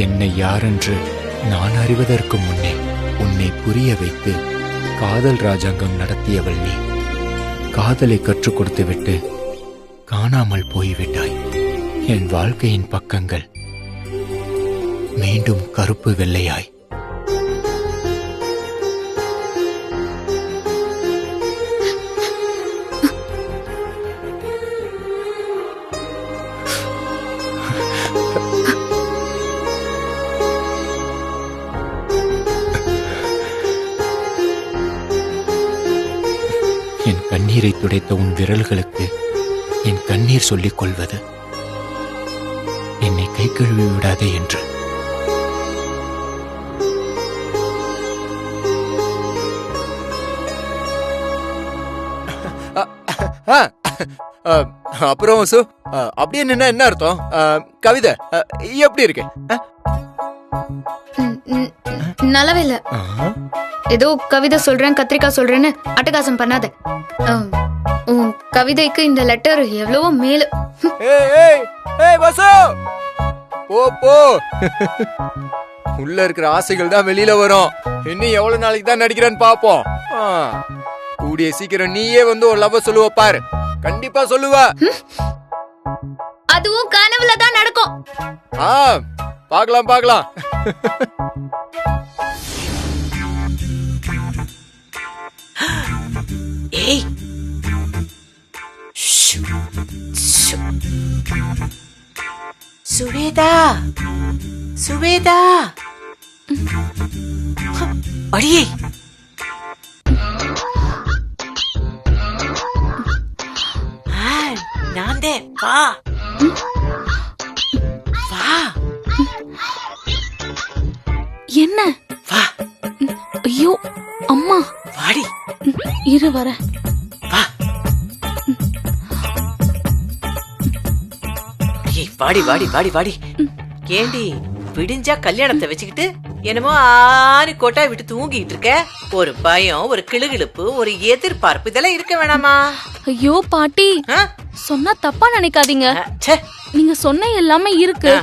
என்னை யாரென்று நான் அறிவதற்கு முன்னே உன்னை புரிய வைத்து காதல் ராஜாங்கம் நடத்தியவள் நீ. காதலை கற்றுக் கொடுத்துவிட்டு காணாமல் போய்விட்டாய். என் வாழ்க்கையின் பக்கங்கள் மீண்டும் கருப்பு வெள்ளையாய். என் கண்ணீரை துடைத்த உன் விரல்களுக்கு என் கண்ணீர் சொல்லிக் கொள்வது என்னை கை கழுவி விடாதே என்று. அப்புறம் சு அப்படியே நின்னா என்ன அர்த்தம்? கவிதை எப்படி இருக்கு? நல்லாவே இல்ல. ஏதோ கவிதை சொல்றேன் கத்திரிக்காய் சொல்றேன்னு அட்டகாசம் பண்ணாத. உன் கவிதைக்கு இந்த லெட்டர் எவ்வளவோ மேலு. போ உள்ள இருக்கிற ஆசைகள் தான் வெளியில வரும். இன்னும் எவ்வளவு நாளைக்கு தான் நடிக்கிறேன்னு பாப்போம். கூடிய சீக்கிரம் நீயே வந்து ஒரு லவ் சொல்லுவ பாரு. கண்டிப்பா சொல்லுவ. அதுவும் கனவுல தான் நடக்கும். பாக்கலாம் பாக்கலாம். ஏய் சுவேதா, சுவேதா, அடியே நான்தே. வா வா. என்ன? வா. ஐயோ அம்மா. வாடி. இரு வர. வா. வாடி வாடி வாடி வாடி. ஏண்டி விடிஞ்சா கல்யாணத்தை வச்சுக்கிட்டு என்னமோ ஆறு கோட்டா விட்டு தூங்கிட்டு இருக்க? ஒரு பயம், ஒரு கிளுகிழுப்பு, ஒரு எதிர்பார்ப்பு இதெல்லாம் இருக்க வேணாமா? ஐயோ பாட்டி, சொன்னா தப்பா நினைக்காதீங்க. நீங்க சொன்ன எல்லாமே இருக்கு.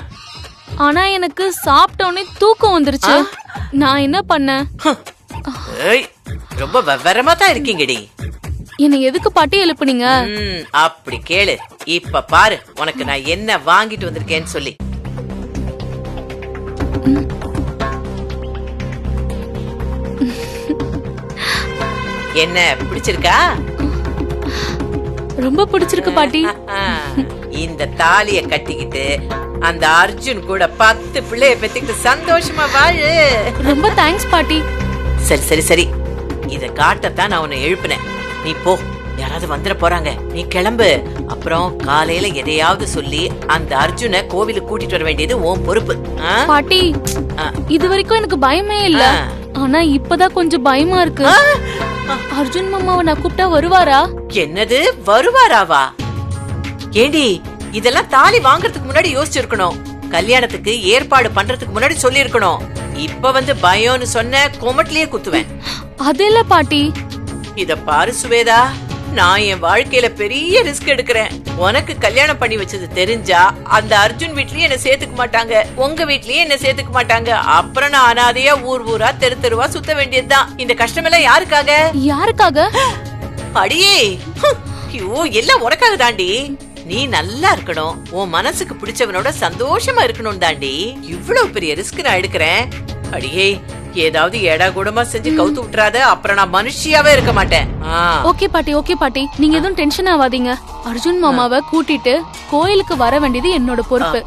ஆனா எனக்கு சாப்பிட்டோன்னே தூக்கம் வந்துருச்சு. நான் என்ன பண்ண? ரொம்ப விவரமா தான் இருக்கீங்கடி. என்னை எதுக்கு பாட்டி எழுப்புனீங்க? அப்படி கேளு. இப்ப பாரு உனக்கு நான் என்ன வாங்கிட்டு வந்திருக்கேன்னு சொல்லி. என்ன பிடிச்சிருக்கா? ரொம்ப பிடிச்சிருக்கு பாட்டி. இந்த தாலிய கட்டிக்கிட்டு அந்த அர்ஜுன் கூட 10 பிள்ளைய பெத்துக்கிட்டு சந்தோஷமா வாழு. ரொம்ப தேங்க்ஸ் பாட்டி. சரி சரி சரி, இத காட்டத்தான் நான் உன்னை எழுப்பினேன். நீ போ, யாராவது வந்துட போறாங்க. நீ கிளம்பு. அப்புறம் காலையில எதையாவது சொல்லி அந்த அர்ஜுனை கோவிலுக்கு கூட்டிட்டு வர வேண்டியது உன் பொறுப்பு. பாட்டி, இது வரைக்கும் எனக்கு பயமே இல்ல. ஆனா இப்பதான் கொஞ்சம் பயமா இருக்கு. அர்ஜுன் மாமாவை நான் கூப்பிட்டா வருவாரா? என்னது வருவாராவா? ஏண்டி இதெல்லாம் தாலி வாங்கறதுக்கு முன்னாடி யோசிச்சிருக்கணும். கல்யாணத்துக்கு ஏற்பாடு பண்றதுக்கு முன்னாடி சொல்லி இருக்கணும். இப்ப வந்து பயம்னு சொன்ன கொமட்லயே குத்துவேன். அது இல்ல பாட்டி. இத பாரு சுவேதா, நான் என் வாழ்க்கையில பெரிய ரிஸ்க் எடுக்கிறேன். உனக்கு கல்யாணம் பண்ணி வச்சது தெரிஞ்சா அந்த அர்ஜுன் வீட்லயும் என்ன சேர்த்துக்க மாட்டாங்க, உங்க வீட்லயும் என்ன சேர்த்துக்க மாட்டாங்க. அப்புறம் நான் அனாதையா ஊர் ஊரா தெரு தெருவா சுத்த வேண்டியதுதான். இந்த கஷ்டம் எல்லாம் யாருக்காக? யாருக்காக? அடியே, ஐயோ எல்லாம் உனக்காக தாண்டி. நீ நல்லா இருக்கணும், உன் மனசுக்கு பிடிச்சவனோட சந்தோஷமா இருக்கணும் தாண்டி. இவ்வளவு பெரிய ரிஸ்க் நான் எடுக்கிறேன். அடியே, ஏதாவது ஏடா கூடமா செஞ்சு கவுத்து விட்டுறாத, அப்புறம் நான் மனுஷியாவே இருக்க மாட்டேன். ஓகே பாட்டி, ஓகே பாட்டி, நீங்க எதுவும் டென்ஷன் ஆகாதீங்க. அர்ஜுன் மாமாவை கூட்டிட்டு கோயிலுக்கு வர வேண்டியது என்னோட பொறுப்பு.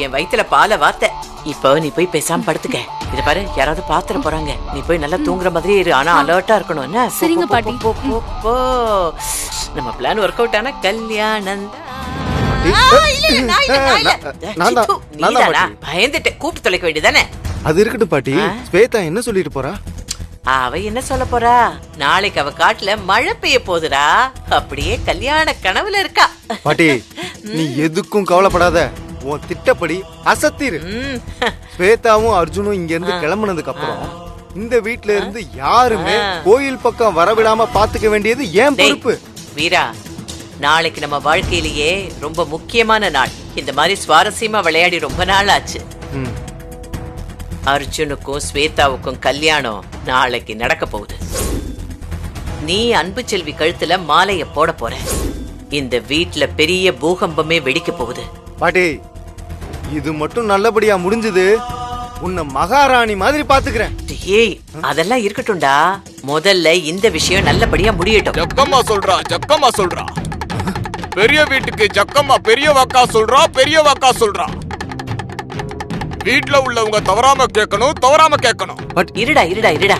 என் வயித்துல பால வாத்த. இப்போ நீ போய் பேசாம படுத்துக்க. இத பாரு, யாராவது பாத்துற போறாங்க. நீ போய் நல்லா தூங்குற மாதிரி இரு, ஆனா அலர்ட்டா இருக்கணும். என்ன? சரிங்க பாட்டி. நம்ம பிளான் ஒர்க் அவுட் ஆனா கல்யாணம். பயந்துட்டு கூப்பிட்டு தொலைக்க வேண்டியதானே? அது இருக்கட்டும் பாட்டி. ஸ்வேதா என்ன சொல்லிட்டு போறா? அவ என்ன சொல்ல போறா? நாளைக்கு அவ காட்டுல மழை பெய்ய போகுதுடா. அப்படியே கல்யாண கனவுல இருக்கா. பாட்டி, நீ எதுக்கும் கவலைப்படாத. உன் திட்டப்படி அசத்திரு. ஸ்வேதாவும் அர்ஜுனும் இங்க இருந்து கிளம்புனதுக்கு அப்புறம் இந்த வீட்ல இருந்து யாருமே கோயில் பக்கம் வரவிடாம பாத்துக்க வேண்டியது ஏன் பொறுப்பு. வீரா, நாளைக்கு நம்ம வாழ்க்கையிலேயே ரொம்ப முக்கியமான நாள். இந்த மாதிரி சுவாரஸ்யமா விளையாடி ரொம்ப நாள் ஆச்சு. அர்ஜுனுக்கும் ஸ்வேதாவுக்கும் கல்யாணம் நாளைக்கு நடக்க போகுது. நீ அன்பு செல்வி கழுத்துல மாலைய போட போற. இந்த வீட்ல பெரிய பூகம்பமே வெடிக்க போகுது. பாட்டி, இது மட்டும் நல்லபடியா முடிஞ்சது, உன்னை மகாராணி மாதிரி பாத்துக்கிறேன். ஏய், அதெல்லாம் இருக்கட்டும்டா. முதல்ல இந்த விஷயம் நல்லபடியா முடியட்டும். ஜக்கம்மா சொல்றா, ஜக்கம்மா சொல்றா. பெரிய வீட்டுக்கு ஜக்கம்மா பெரிய வாக்கா சொல்றா, பெரிய வாக்கா சொல்றா. வீட்ல உள்ளவங்க தவறாம கேட்கணும், தவறாம கேட்கணும். இருடா இருடா இருடா,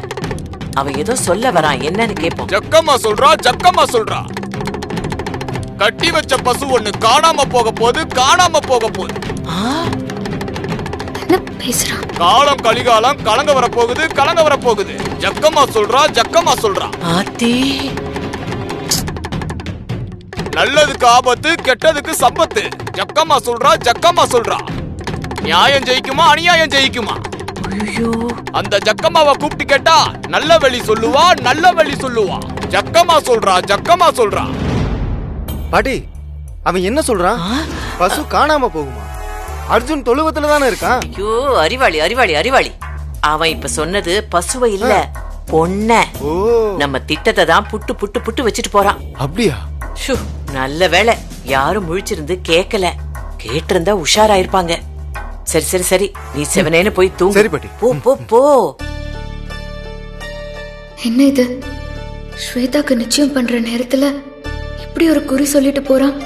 அவன் ஏதோ சொல்ல வரான், என்னன்னு கேப்போம். ஜக்கம்மா சொல்றா, ஜக்கம்மா சொல்றா. கட்டி வச்ச பசு ஒண்ணு காணாம போக போகுது, காணாம போக போகுது. என்ன பேசுறான்? காலம் கலிகாலம் கலங்க வர போகுது, கலங்க வர போகுது. ஜக்கம்மா சொல்றா, ஜக்கம்மா சொல்றா. ஆத்தி, நல்லதுக்கு ஆபத்து, கெட்டதுக்கு சம்பத்து. ஜக்கம்மா சொல்றா, ஜக்கம்மா சொல்றா. நியாயம் ஜெயிக்குமா, அநியாயம் ஜெயிக்குமா? ஐயோ, அந்த ஜக்கம்மாவை கூப்பிட்டு கேட்டா நல்ல வழி சொல்லுவா, நல்ல வழி சொல்லுவா. ஜக்கம்மா சொல்றா, ஜக்கம்மா சொல்றா. பாட்டி, அவன் என்ன சொல்றான்? பசு காணாம போகுமா? அர்ஜுன் தொழுவத்துல தானே இருக்கான். ஐயோ, அறிவாளி அறிவாளி அறிவாளி. அவன் இப்ப சொன்னது பசுவை இல்ல, பொண்ண. ஓ, நம்ம திட்டத்தை தான் புட்டு புட்டு புட்டு வச்சுட்டு போறான். அப்படியா? ஷூ, நல்ல வேளை யாரும் முழிச்சிருந்து கேக்கல. கேட்டிருந்தா உஷாராயிருப்பாங்க. சரி சரி சரி, நீ செவனேன்னு போய் தூங்கு. சரி பாட்டி. போ போ போ. என்ன இது? ஸ்வேதாக்கு நிச்சயம் பண்ற நேரத்துல இப்படி ஒரு குறி சொல்லிட்டு போறான்.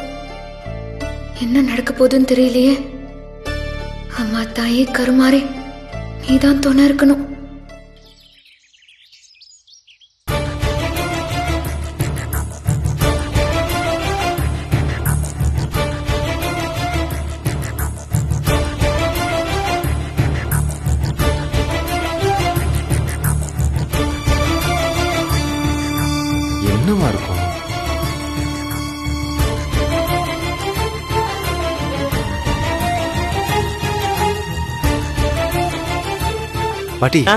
என்ன நடக்க போகுதுன்னு தெரியலையே. அம்மா தாயே கருமாறே, நீதான் துணை இருக்கணும். என்னமா இருக்கும்? பாட்டி, ஆ?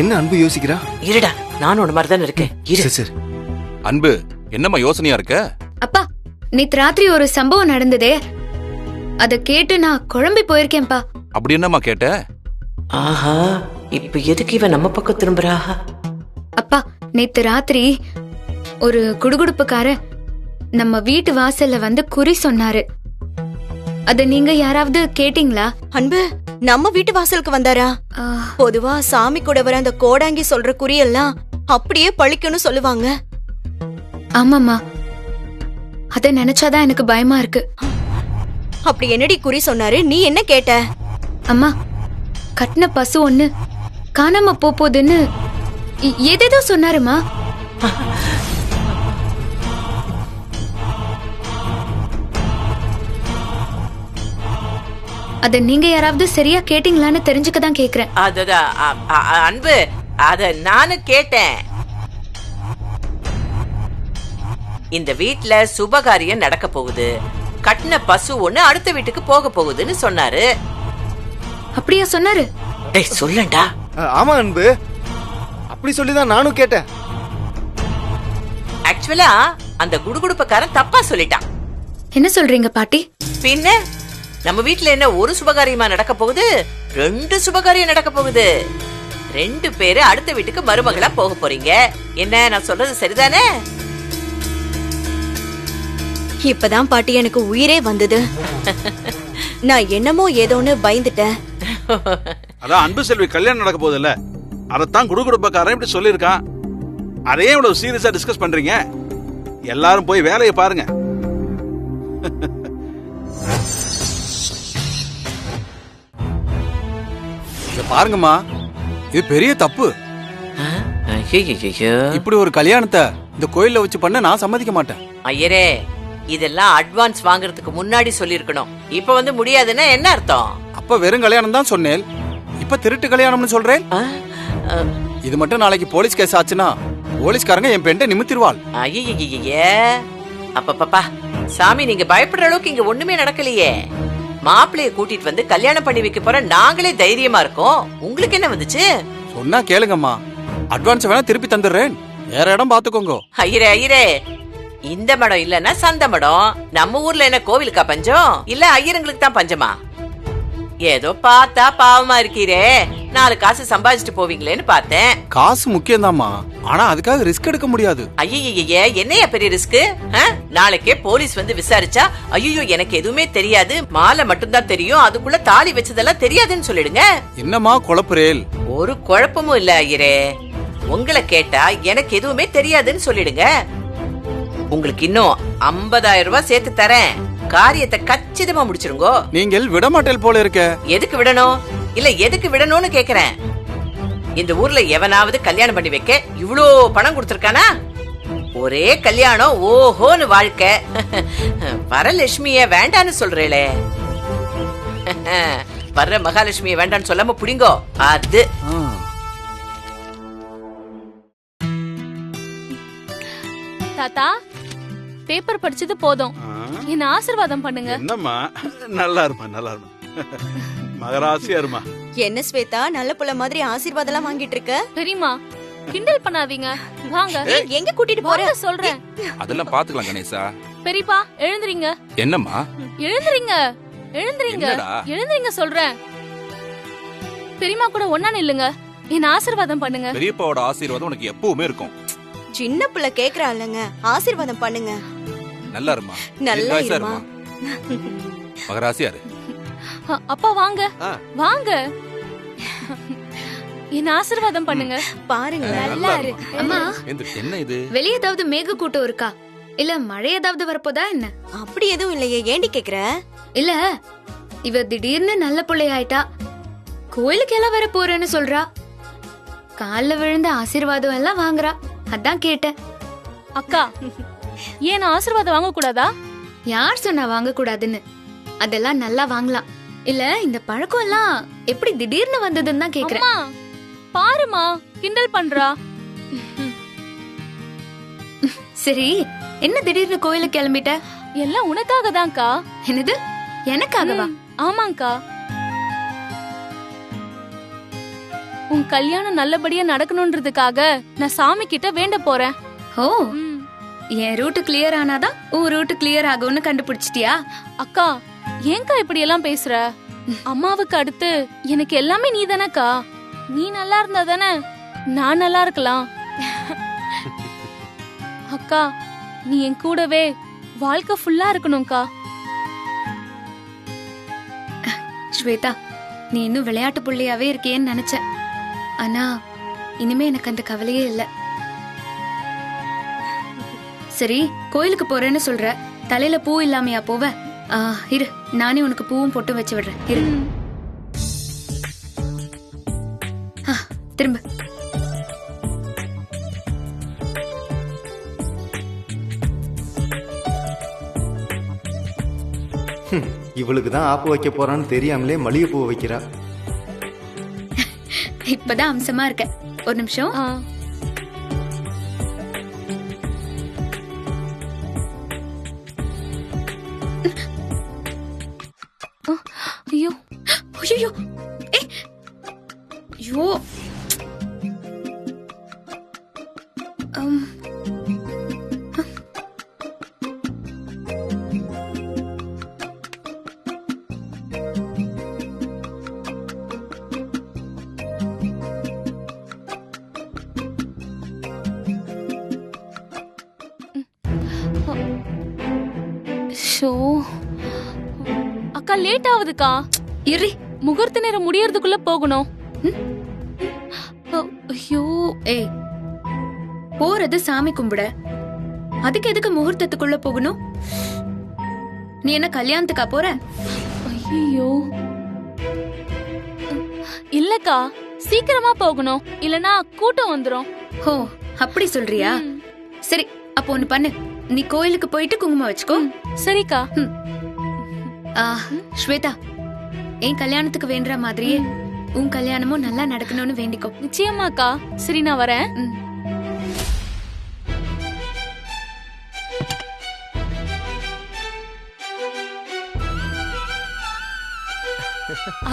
என்ன அன்பு யோசிக்கிறா? இருடா, நானும் ஒரு மாதிரி தானே இருக்கேன். இரு. சரி சரி. அன்பு, என்னம்மா யோசனையா இருக்க? அப்பா, நேத்து ராத்திரி ஒரு சம்பவம் நடந்ததே, அத கேட்டு நான் குழம்பி போயிருக்கேன்பா. அப்படி என்னம்மா கேட்ட? ஆஹா, இப்ப எதுக்கு இவன் நம்ம பக்கம் திரும்புறா? அப்பா, நேத்து ராத்திரி ஒரு குடுகுடுப்புக்கார நம்ம வீட்டு வாசல்ல வந்து குறி சொன்னாரு. அத நீங்க யாராவது கேட்டீங்களா? அன்பு, நம்ம வீட்டு வாசலுக்கு வந்தாரா? ஆ, பொதுவா சாமி கூட வர அந்த கோடாங்கி சொல்ற குறியெல்லாம் அப்படியே பழிக்கணும் சொல்லுவாங்க. ஆமாம்மா, அத நினைச்சாதான் எனக்கு பயமா இருக்கு. அப்படி என்னடி குறி சொன்னாரு? நீ என்ன கேட்ட? அம்மா, கட்டின பசு ஒண்ணு காணாம போகுதுன்னு ஏதேதோ சொன்னாருமா. அத நீங்க யாராவது சரியா கேட்டீங்களான்னு தெரிஞ்சுக்க தான் கேக்குறேன். அதுதான் அன்பு, அத நானும் கேட்டேன். இந்த வீட்ல சுபகாரியம் நடக்க போகுது, கட்டின பசு ஒண்ணு அடுத்த வீட்டுக்கு போக போகுதுன்னு சொன்னாரு. அப்படியா சொன்னாரு? டேய் சொல்லண்டா. ஆமா அன்பு, அப்படி சொல்லிதான் நானும் கேட்டேன். ஆக்சுவலா அந்த குடுகுடுப்பக்காரன் தப்பா சொல்லிட்டான். என்ன சொல்றீங்க பாட்டி? பின்ன நம்ம வீட்ல என்ன ஒரு சுபகாரியமா நடக்க போகுது? 2 சுபகாரியம் நடக்க போகுது. 2 பேரு அடுத்த வீட்டுக்கு மருமகளா போக போறீங்க. என்ன நான் சொல்றது சரிதானே? இப்பதான் பாட்டி எனக்கு உயிரே வந்தது. நான் என்னமோ ஏதோன்னு பயந்துட்டேன். அதான் அன்பு செல்வி கல்யாணம் நடக்க போகுது இல்ல, அதத்தான் குடுகுடுப்பக்காரன் இப்படி சொல்லியிருக்கான். அதையே இவ்வளவு சீரியஸா டிஸ்கஸ் பண்றீங்க? எல்லாரும் போய் வேலையை பாருங்க. பாருங்கம்மா, இது பெரிய தப்பு. இப்படி ஒரு கல்யாணத்தை இந்த கோயில்ல வச்சு பண்ண நான் சம்மதிக்க மாட்டேன். ஐயரே, இதெல்லாம் அட்வான்ஸ் வாங்குறதுக்கு முன்னாடி சொல்லிருக்கணும். இப்ப வந்து முடியாதுன்னா என்ன அர்த்தம்? அப்ப வெறும் கல்யாணம் தான் சொன்னேன், இப்ப திருட்டு கல்யாணம்னு சொல்றேன். இது மட்டும் நாளைக்கு போலீஸ் கேஸ் ஆச்சுன்னா போலீஸ்காரங்க என் பெண்ணை நிமித்திருவாள். ஐயே, அப்பப்பா சாமி, நீங்க பயப்படுற அளவுக்கு இங்க ஒண்ணுமே நடக்கலையே. மாப்பிள்ளைய கூட்டிட்டு வந்து கல்யாணம் பண்ணி வைக்க போற நாங்களே தைரியமா இருக்கோம். உங்களுக்கு என்ன வந்துச்சு? சொன்னா கேளுங்கம்மா, அட்வான்ஸ் வேணா திருப்பி தந்துடுறேன், வேற இடம் பாத்துக்கோங்க. ஐயரே, இந்த மடம் இல்லன்னா சந்த மடம். நம்ம ஊர்ல என்ன கோவிலுக்கா பஞ்சம்? இல்ல ஐயருங்களுக்கு தான் பஞ்சமா? ஏதோ பார்த்தா பாவமா இருக்கீரே, 4 காசு சம்பாதிச்சுட்டு போவீங்களேன்னு பார்த்தேன். காசு முக்கியம்தாம்மா, ஆனா அதுக்காக ரிஸ்க் எடுக்க முடியாது. ஐயய்ய, என்னையா பெரிய ரிஸ்க்? நாளைக்கே போலீஸ் வந்து விசாரிச்சா, ஐயோ எனக்கு எதுவுமே தெரியாது, மாலை மட்டும்தான் தெரியும், அதுக்குள்ள தாலி வச்சதெல்லாம் தெரியாதுன்னு சொல்லிடுங்க. என்னம்மா குழப்பறேல்? ஒரு குழப்பமும் இல்ல ஐயரே. உங்களை கேட்டா எனக்கு எதுவுமே தெரியாதுன்னு சொல்லிடுங்க. உங்களுக்கு இன்னும் 50,000 ரூபாய் சேர்த்து தரேன். காரியத்தை கச்சிதமா முடிச்சிருங்கோ. நீங்கள் விடமாட்டேல் போல இருக்க. எதுக்கு விடணும்? இல்ல எதுக்கு விடணும்னு கேக்குறேன். இந்த ஊர்ல எவனாவது கல்யாணம் பண்ணி வைக்க இவ்ளோ பணம் கொடுத்திருக்கானா? ஒரே கல்யாணம், ஓஹோன்னு வாழ்க்கை. வரலட்சுமிய வேண்டான்னு சொல்றேளே. வர்ற மகாலட்சுமிய வேண்டான்னு சொல்லாம புடிங்கோ. அது தாத்தா, பேப்பர் படிச்சது போதும், என்ன ஆசீர்வாதம் பண்ணுங்க. என்னம்மா, நல்லா இருமா, நல்லா இருமா, மகராசியா இருமா. என்ன ஸ்வேதா, நல்ல புள்ள மாதிரி ஆசீர்வாதம் எல்லாம் வாங்கிட்டு இருக்க? பெரியமா, கிண்டல் பண்ணாதீங்க. வாங்க. எங்க கூட்டிட்டு போற சொல்றேன். அதெல்லாம் பாத்துக்கலாம் கணேசா. பெரியப்பா, எழுந்துறீங்க. என்னம்மா? எழுந்துறீங்க, எழுந்துறீங்க, எழுந்துறீங்க சொல்றேன். பெரியமா கூட ஒண்ணா நில்லுங்க, என்ன ஆசீர்வாதம் பண்ணுங்க. பெரியப்பாவோட ஆசீர்வாதம் உனக்கு எப்பவுமே இருக்கும். சின்ன புள்ள கேக்குறாள்லங்க, ஆசீர்வாதம் பண்ணுங்க. நல்லா இருமா, நல்லா இருமா. மகராசியா இரு. அப்பா வாங்க, வாங்க, என்ன ஆசீர்வாதம் பண்ணுங்க. பாருங்க, நல்லா இரு. அம்மா, என்ன இது? வெளிய ஏதாவது மேக கூட்டம் இருக்கா? இல்ல மழை ஏதாவது வரப்போதா என்ன? அப்படி எதுவும் இல்லையே, ஏண்டி கேக்குற? இல்ல, இவ திடீர்னு நல்ல பிள்ளை ஆயிட்டா, கோயிலுக்கு எல்லாம் வர போறேன்னு சொல்றா, கால்ல விழுந்த ஆசீர்வாதம் எல்லாம் வாங்குறா, அதான் கேட்டேன். அக்கா, ஏன் ஆசீர்வாதம் வாங்க கூடாதா? யார் சொன்னா வாங்க கூடாதுன்னு? அதெல்லாம் நல்லா வாங்கலாம். இல்ல இந்த பழக்கம் எல்லாம் எப்படி திடீர்னு வந்ததுன்னு தான் கேக்குறேன். பாருமா, கிண்டல் பண்றா. சரி, என்ன திடீர்னு கோயிலுக்கு கிளம்பிட்ட? எல்லாம் உனக்காக தான்க்கா. என்னது, எனக்காகவா? ஆமாங்கா, உன் கல்யாணம் நல்லபடியா நடக்கணும்ன்றதுக்காக நான் சாமி கிட்ட வேண்ட போறேன். ஓ, என் ரூட் கிளியர் ஆனாதான் உன் ரூட் கிளியர் ஆகும்னு கண்டுபிடிச்சிட்டியா? அக்கா, ஏன்க்கா இப்படி எல்லாம் பேசுற? அம்மாவுக்கு அடுத்து எனக்கு எல்லாமே நீ தானக்கா. நீ நல்லா இருந்தா தானே நான் நல்லா இருக்கலாம். அக்கா, நீ என் கூடவே வாழ்க்கை ஃபுல்லா இருக்கணும்க்கா. ஸ்வேதா, நீ இன்னும் விளையாட்டு புள்ளியாவே இருக்கியேன்னு நினைச்சேன். ஆனா இனிமே எனக்கு அந்த கவலையே இல்ல. சரி, கோயிலுக்கு போறேன்னு சொல்ற, தலையில பூ இல்லாமையா போவ? இரு, நானே உனக்கு பூவும் போட்டு வச்சு விடுறேன். இரு, திரும்ப. இவளுக்கு தான் ஆப்பு வைக்க போறான்னு தெரியாமலே மளிகை பூ வைக்கிறா. இப்பதான் அம்சமா இருக்க. ஒரு நிமிஷம். ஐயோ ஐயோ, ஐயோ, அக்கா, லேட் ஆகுதுக்கா. இரு, முகூர்த்த நேரம் முடியறதுக்குள்ள போகணும். ஐயோ, ஏய், போறது சாமி கும்பிட, அதுக்கு எதுக்கு முகூர்த்தத்துக்குள்ள போகணும்? நீ என்ன கல்யாணத்துக்கா போற? ஐயோ, இல்லக்கா, சீக்கிரமா போகணும், இல்லனா கூட்டம் வந்துரும். ஓ, அப்படி சொல்றியா? சரி, அப்போ ஒண்ணு பண்ணு, நீ கோயிலுக்கு போயிட்டு குங்குமம் வச்சுக்கோ. சரிக்கா. ஸ்வேதா, என் கல்யாணத்துக்கு வேண்டுற மாதிரியே உன் கல்யாணமும் நல்லா நடக்கணும்னு வேண்டிக்கோ. நிச்சயமாக்கா. சரி, நான் வரேன்.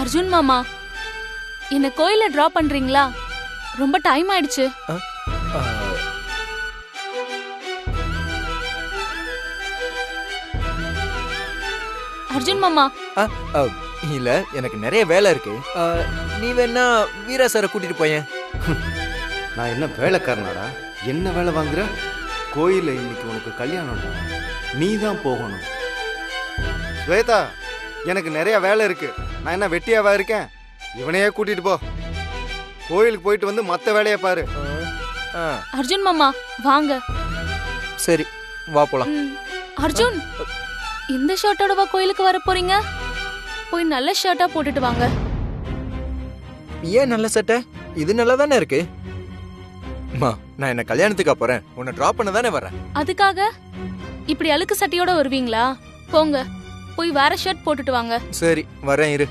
அர்ஜுன் மாமா, என்ன கோயில டிராப் பண்றீங்களா? ரொம்ப டைம் ஆயிடுச்சு. அர்ஜுன் மாமா, இல்ல எனக்கு நிறைய வேலை இருக்கு. நீ வேணா வீரா சாரை கூட்டிட்டு போயேன். நான் என்ன வேலைக்காரனாடா? என்ன வேலை வாங்குற? கோயில்ல இன்னைக்கு உனக்கு கல்யாணம்டா, நீ தான் போகணும். ஸ்வேதா, எனக்கு நிறைய வேலை இருக்கு. நான் என்ன வெட்டியாவா இருக்கேன்? இவனையே கூட்டிட்டு போ. கோயிலுக்கு போயிட்டு வந்து மத்த வேலையை பாரு. அர்ஜுன் மாமா வாங்க. சரி வா போலாம். அர்ஜுன், இந்த ஷர்ட்டோடவா கோயிலுக்கு வர போறீங்க? போய் நல்ல ஷர்ட்டா போட்டுட்டு வாங்க. ஏன் நல்ல சட்டை? இது நல்லா தானே இருக்கு. அம்மா, நான் என்ன கல்யாணத்துக்கா போறேன்? உன்னை டிராப் பண்ண தானே வரேன். அதுக்காக இப்படி அழுக்கு சட்டையோட வருவீங்களா? போங்க, போய் வேற ஷர்ட் போட்டுட்டு வாங்க. சரி வரேன், இரு.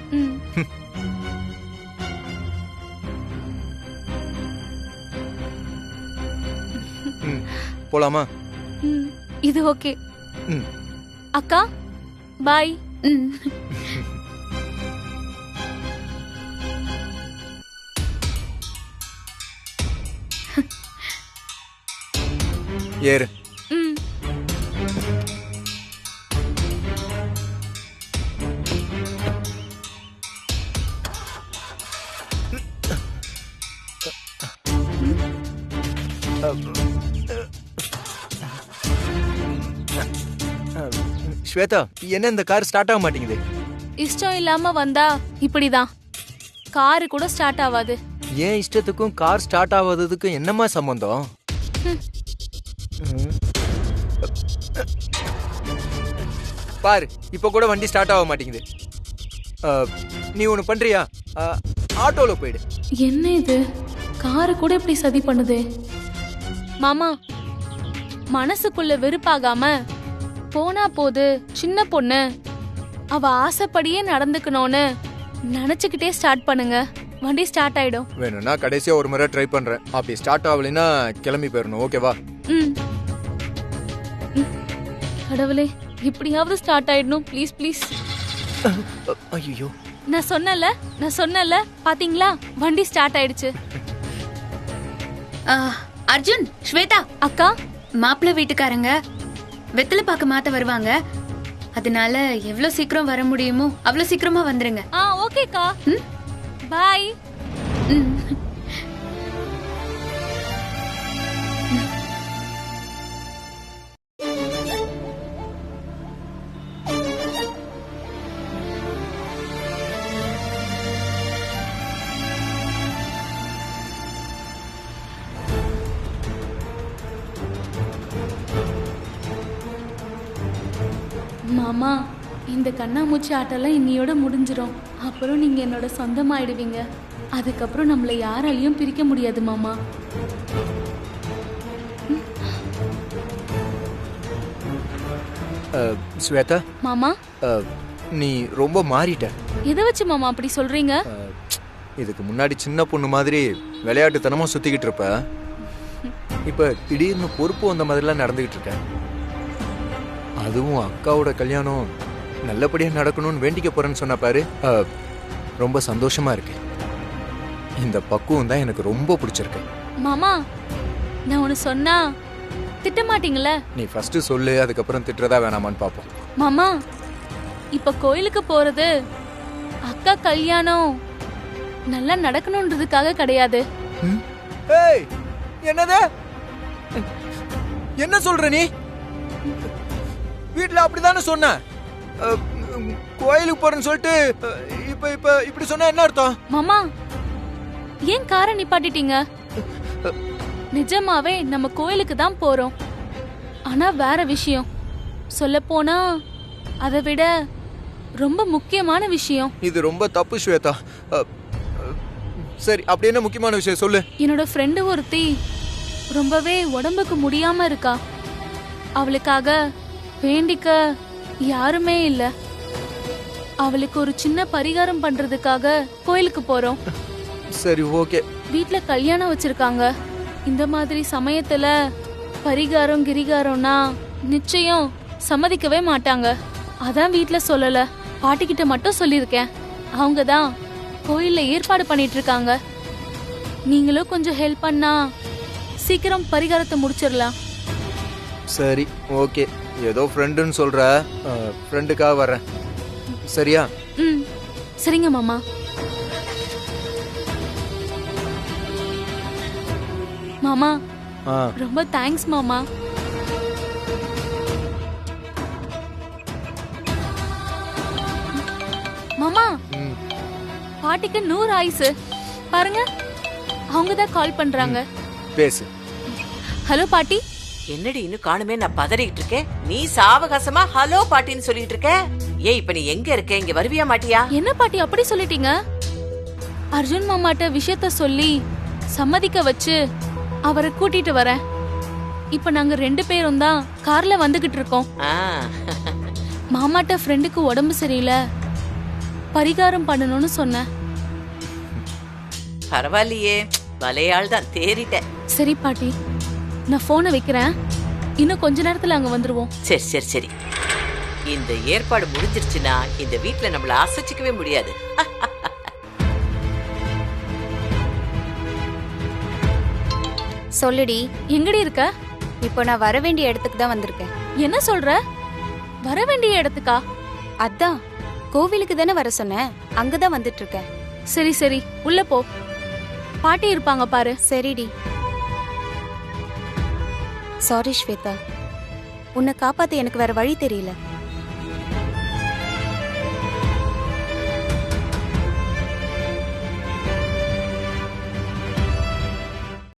போலாமா? இது ஓகே. அக்கா பாய். ஏறு. ஸ்வேதா, என்ன இந்த கார் ஸ்டார்ட் ஆக மாட்டேங்குது? இஷ்டம் இல்லாம வந்தா இப்படிதான். காரு கூட ஸ்டார்ட் ஆகாது. ஏன் இஷ்டத்துக்கும் கார் ஸ்டார்ட் ஆகாததுக்கும் என்னமா சம்பந்தம்? பாரு, இப்ப கூட வண்டி ஸ்டார்ட் ஆக மாட்டேங்குது. நீ ஒண்ணு பண்றியா? ஆட்டோல போயிடு. என்ன இது, காரு கூட இப்படி சதி பண்ணுது? மாமா, மனசுக்குள்ள வெறுப்பாகாம போனா போது, சின்ன பொண்ணு, அவ ஆசைப்படியே நடந்துக்கணும்னு நினைச்சுக்கிட்டே ஸ்டார்ட் பண்ணுங்க. வண்டி ஸ்டார்ட் ஆயிடும். வேணும்னா கடைசியா ஒரு முறை ட்ரை பண்றேன். அப்படி ஸ்டார்ட் ஆகலைன்னா கிளம்பி போயிடணும். ஓகேவா? கடவுளே, இப்படியாவது ஸ்டார்ட் ஆயிடணும். Please please. ஐயோ, நான் சொன்னல பாத்தீங்களா, வண்டி ஸ்டார்ட் ஆயிடுச்சு. அர்ஜுன், ஸ்வேதா அக்கா, மாப்பிள்ளை வீட்டுக்காரங்க வெத்தலை பாக்க மாத்த வருவாங்க. அதனால எவ்வளவு சீக்கிரம் வர முடியுமோ அவ்வளவு சீக்கிரமா வந்துருங்க. ஓகேக்கா. பாய். மாமா, இந்த கண்ணாமூச்சி ஆட்டெல்லாம் இன்னையோட முடிஞ்சிடும். அப்புறம் நீங்க என்னோட சொந்தமாயிடுவீங்க. அதுக்கப்புறம் நம்மளை யாராலையும் பிரிக்க முடியாது மாமா. ஸ்வேதா மாமா, நீ ரொம்ப மாறிட்ட. எதை வச்சு மாமா அப்படி சொல்றீங்க? இதுக்கு முன்னாடி சின்ன பொண்ணு மாதிரி விளையாட்டுத்தனமா சுத்திக்கிட்டு இருப்ப. இப்ப திடீர்னு பொறுப்பு வந்த மாதிரிலாம் நடந்துகிட்டு இருக்க. அதுவும் அக்காவோட கல்யாணம் நல்லபடியா நடக்கணும்னு வேண்டிக்க போறேன்னு சொன்ன பாரு. ரொம்ப சந்தோஷமா இருக்கு. இந்த பக்குவம் தான் எனக்கு ரொம்ப பிடிச்சிருக்கு. மாமா, நான் ஒன்னு சொன்னா திட்ட மாட்டீங்களே? நீ ஃபர்ஸ்ட் சொல்லு, அதுக்கப்புறம் திட்டுறதா வேணாமான்னு பாப்போம். மாமா, இப்ப கோயிலுக்கு போறது அக்கா கல்யாணம் நல்லா நடக்கணும்ன்றதுக்காக கிடையாது. என்னது? என்ன சொல்ற நீ? வீட்டுல அப்படிதானே சொன்ன. கோயிலுக்கு போறேன்னு சொல்லிட்டு இப்ப இப்ப இப்படி சொன்னா என்ன அர்த்தம்? மாமா, ஏன் காரை நிப்பாட்டிட்டீங்க? நிஜமாவே நம்ம கோயிலுக்கு தான் போறோம். ஆனா வேற விஷயம் சொல்ல போனா, அதை விட ரொம்ப முக்கியமான விஷயம். இது ரொம்ப தப்பு ஸ்வேதா. சரி, அப்படி என்ன முக்கியமான விஷயம் சொல்லு. என்னோட ஃப்ரெண்டு ஒருத்தி ரொம்பவே உடம்புக்கு முடியாம இருக்கா. அவளுக்காக வேண்டிக்க யாருமே இல்ல. அவளுக்கு ஒரு சின்ன பரிகாரம் பண்றதுக்காக கோயிலுக்கு போறோம். சரி, ஓகே. வீட்ல கல்யாணம் வச்சிருக்காங்க. இந்த மாதிரி சமயத்துல பரிகாரம் கிரிகாரம்னா நிச்சயம் சம்மதிக்கவே மாட்டாங்க. அதான் வீட்ல சொல்லல, பாட்டிக்கிட்ட மட்டும் சொல்லியிருக்கேன். அவங்க தான் கோயில்ல ஏற்பாடு பண்ணிட்டு இருக்காங்க. நீங்களும் கொஞ்சம் ஹெல்ப் பண்ணா சீக்கிரம் பரிகாரத்தை முடிச்சிடலாம். சரி, ஓகே. ஏதோ ஃப்ரெண்டுன்னு சொல்ற, ஃப்ரெண்டுக்காக வரேன். சரியா? சரிங்க மாமா. மாமா ரொம்ப தேங்க்ஸ் மாமா. மாமா பாட்டிக்கு 100 ஆயுசு. பாருங்க, அவங்க தான் கால் பண்றாங்க. பேசு. ஹலோ பாட்டி. என்னடி இன்னும் காணுமே, நான் பதறிட்டு இருக்கேன். நீ சாவகாசமா ஹலோ பாட்டின்னு சொல்லிட்டு இருக்க. ஏய், இப்ப நீ எங்க இருக்க? இங்க வருவியா மாட்டியா? என்ன பாட்டி அப்படி சொல்லிட்டீங்க? அர்ஜுன் மாமாட்ட விஷயத்த சொல்லி சம்மதிக்க வச்சு அவரை கூட்டிட்டு வரேன். இப்ப நாங்க 2 பேரும் தான் கார்ல வந்துகிட்டு இருக்கோம். மாமாட்ட ஃப்ரெண்டுக்கு உடம்பு சரியில்லை, பரிகாரம் பண்ணணும்னு சொன்னேன். பரவாயில்லையே, வலையாள் தான், தேறிட்டேன். சரி பாட்டி, நான் போனை வைக்கிறேன். இன்னும் கொஞ்ச நேரத்துல அங்க வந்துருவோம். சரி சரி சரி. இந்த ஏற்பாடு முடிஞ்சிருச்சுன்னா இந்த வீட்ல நம்மள அசைச்சிக்கவே முடியாது. சொல்லுடி. எங்கடி இருக்க? இப்போ நான் வர வேண்டிய இடத்துக்கு தான் வந்திருக்கேன். என்ன சொல்ற? வர வேண்டிய இடத்துக்கா? அதான் கோவிலுக்கு தானே வர சொன்னேன், அங்கதான் வந்துட்டு இருக்கேன். சரி சரி, உள்ள போ. பாட்டி இருப்பாங்க பாரு. சரிடி. சாரி ஸ்வேதா, உன்னை காப்பாத்த எனக்கு வேற வழி தெரியல.